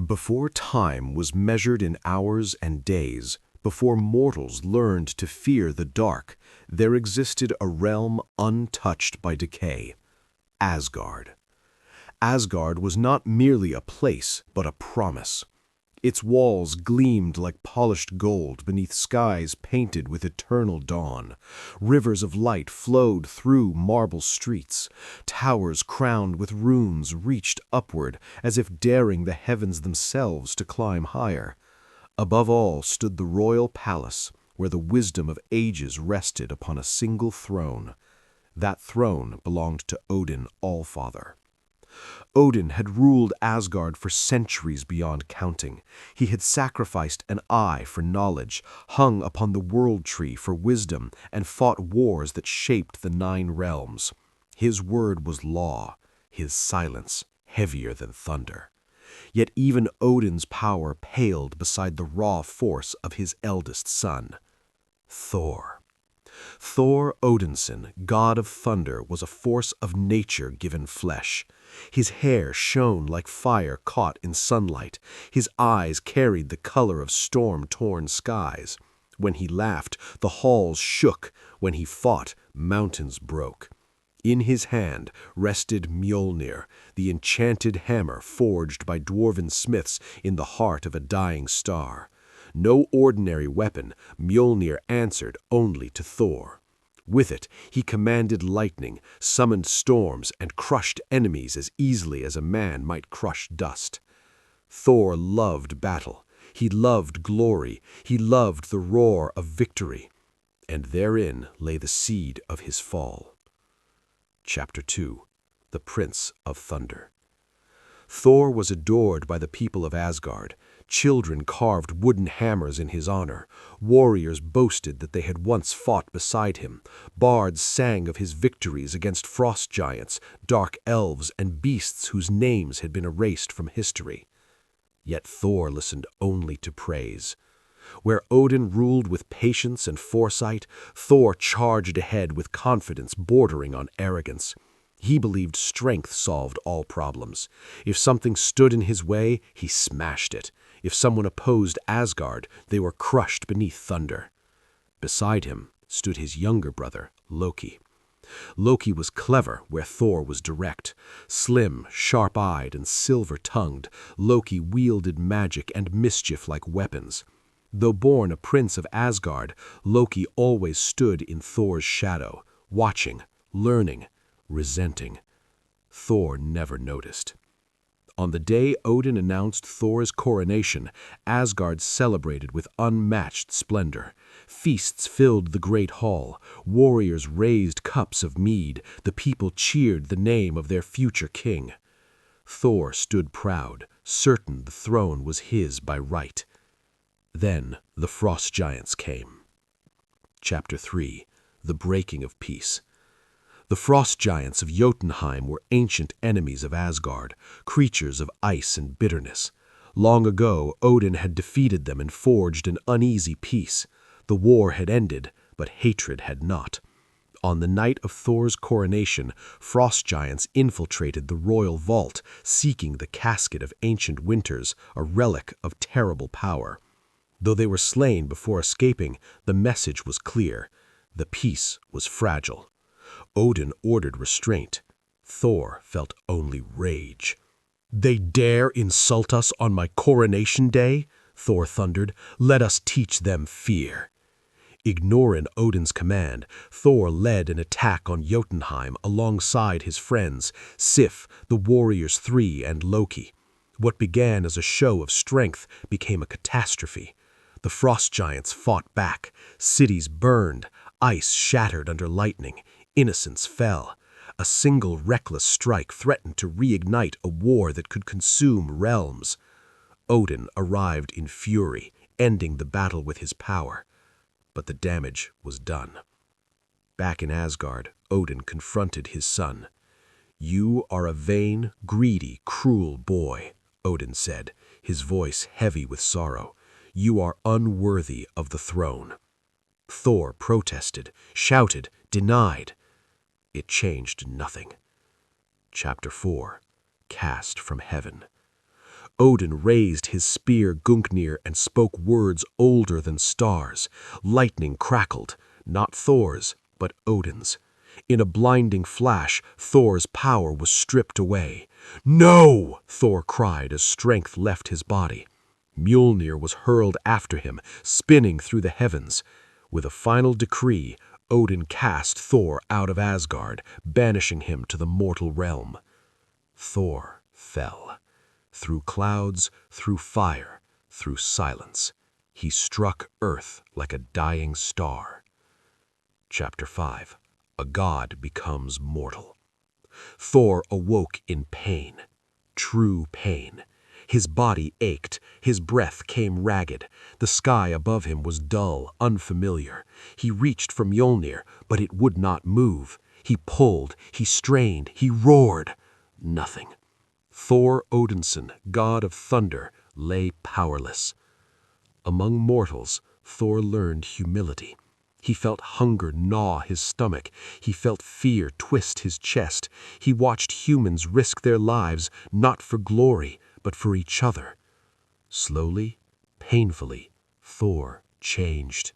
Before time was measured in hours and days, before mortals learned to fear the dark, there existed a realm untouched by decay, Asgard. Asgard was not merely a place, but a promise. Its walls gleamed like polished gold beneath skies painted with eternal dawn. Rivers of light flowed through marble streets. Towers crowned with runes reached upward, as if daring the heavens themselves to climb higher. Above all stood the royal palace, where the wisdom of ages rested upon a single throne. That throne belonged to Odin Allfather. Odin had ruled Asgard for centuries beyond counting. He had sacrificed an eye for knowledge, hung upon the world tree for wisdom, and fought wars that shaped the 9 realms. His word was law, his silence heavier than thunder. Yet even Odin's power paled beside the raw force of his eldest son, Thor. Thor Odinson, god of thunder, was a force of nature given flesh. His hair shone like fire caught in sunlight. His eyes carried the color of storm-torn skies. When he laughed, the halls shook. When he fought, mountains broke. In his hand rested Mjolnir, the enchanted hammer forged by dwarven smiths in the heart of a dying star. No ordinary weapon, Mjolnir answered only to Thor. With it, he commanded lightning, summoned storms, and crushed enemies as easily as a man might crush dust. Thor loved battle. He loved glory. He loved the roar of victory. And therein lay the seed of his fall. Chapter 2. The Prince of Thunder. Thor was adored by the people of Asgard. Children carved wooden hammers in his honor. Warriors boasted that they had once fought beside him. Bards sang of his victories against frost giants, dark elves, and beasts whose names had been erased from history. Yet Thor listened only to praise. Where Odin ruled with patience and foresight, Thor charged ahead with confidence bordering on arrogance. He believed strength solved all problems. If something stood in his way, he smashed it. If someone opposed Asgard, they were crushed beneath thunder. Beside him stood his younger brother, Loki. Loki was clever where Thor was direct. Slim, sharp-eyed, and silver-tongued, Loki wielded magic and mischief like weapons. Though born a prince of Asgard, Loki always stood in Thor's shadow, watching, learning, resenting. Thor never noticed. On the day Odin announced Thor's coronation, Asgard celebrated with unmatched splendor. Feasts filled the great hall. Warriors raised cups of mead. The people cheered the name of their future king. Thor stood proud, certain the throne was his by right. Then the frost giants came. Chapter 3. The Breaking of Peace. The frost giants of Jotunheim were ancient enemies of Asgard, creatures of ice and bitterness. Long ago, Odin had defeated them and forged an uneasy peace. The war had ended, but hatred had not. On the night of Thor's coronation, frost giants infiltrated the royal vault, seeking the casket of ancient winters, a relic of terrible power. Though they were slain before escaping, the message was clear. The peace was fragile. Odin ordered restraint. Thor felt only rage. "They dare insult us on my coronation day?" Thor thundered. "Let us teach them fear." Ignoring Odin's command, Thor led an attack on Jotunheim alongside his friends, Sif, the Warriors 3, and Loki. What began as a show of strength became a catastrophe. The frost giants fought back. Cities burned. Ice shattered under lightning. Innocents fell. A single reckless strike threatened to reignite a war that could consume realms. Odin arrived in fury, ending the battle with his power. But the damage was done. Back in Asgard, Odin confronted his son. "You are a vain, greedy, cruel boy," Odin said, his voice heavy with sorrow. "You are unworthy of the throne." Thor protested, shouted, denied. It changed nothing. Chapter 4. Cast from Heaven. Odin raised his spear Gungnir and spoke words older than stars. Lightning crackled, not Thor's, but Odin's. In a blinding flash, Thor's power was stripped away. "No!" Thor cried as strength left his body. Mjolnir was hurled after him, spinning through the heavens. With a final decree, Odin cast Thor out of Asgard, banishing him to the mortal realm. Thor fell. Through clouds, through fire, through silence, he struck earth like a dying star. Chapter 5. A God becomes mortal. Thor awoke in pain, true pain. His body ached, his breath came ragged. The sky above him was dull, unfamiliar. He reached for Mjolnir, but it would not move. He pulled, he strained, he roared. Nothing. Thor Odinson, god of thunder, lay powerless. Among mortals, Thor learned humility. He felt hunger gnaw his stomach. He felt fear twist his chest. He watched humans risk their lives, not for glory, but for each other. Slowly, painfully, Thor changed.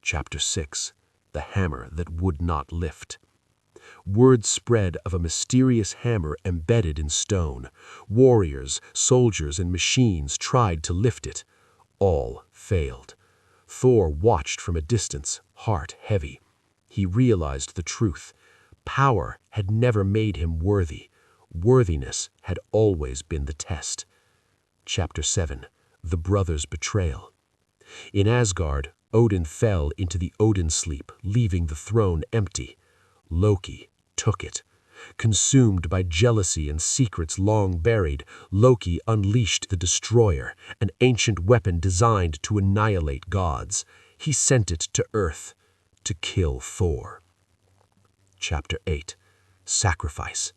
Chapter 6. The Hammer That Would Not Lift. Word spread of a mysterious hammer embedded in stone. Warriors, soldiers, and machines tried to lift it. All failed. Thor watched from a distance, heart heavy. He realized the truth. Power had never made him worthy. Worthiness had always been the test. Chapter 7. The Brothers' Betrayal. In Asgard, Odin fell into the Odin sleep, leaving the throne empty. Loki took it. Consumed by jealousy and secrets long buried, Loki unleashed the Destroyer, an ancient weapon designed to annihilate gods. He sent it to Earth to kill Thor. Chapter 8. Sacrifice.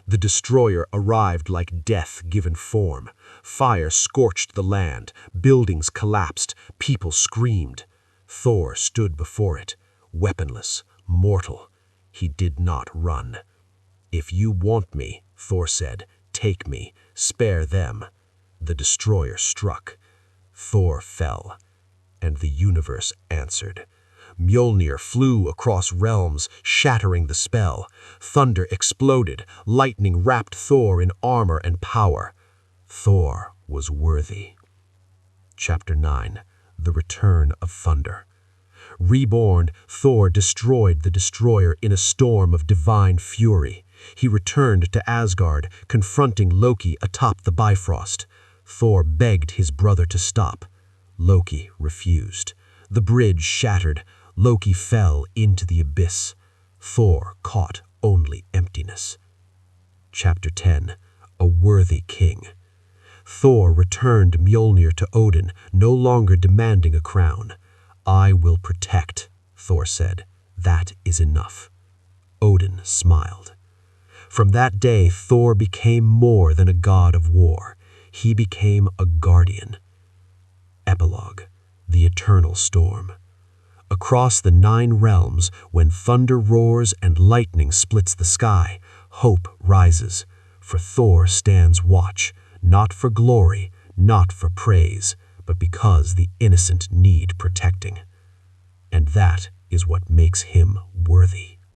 The Destroyer arrived like death given form. Fire scorched the land, buildings collapsed, people screamed. Thor stood before it, weaponless, mortal. He did not run. "If you want me," Thor said, "take me, spare them." The Destroyer struck. Thor fell, and the universe answered. Mjolnir flew across realms, shattering the spell. Thunder exploded, lightning wrapped Thor in armor and power. Thor was worthy. Chapter 9. The Return of Thunder. Reborn, Thor destroyed the Destroyer in a storm of divine fury. He returned to Asgard, confronting Loki atop the Bifrost. Thor begged his brother to stop. Loki refused. The bridge shattered. Loki fell into the abyss. Thor caught only emptiness. Chapter 10. A Worthy King. Thor returned Mjolnir to Odin, no longer demanding a crown. "I will protect," Thor said. "That is enough." Odin smiled. From that day, Thor became more than a god of war. He became a guardian. Epilogue. The Eternal Storm. Across the 9 realms, when thunder roars and lightning splits the sky, hope rises. For Thor stands watch, not for glory, not for praise, but because the innocent need protecting. And that is what makes him worthy.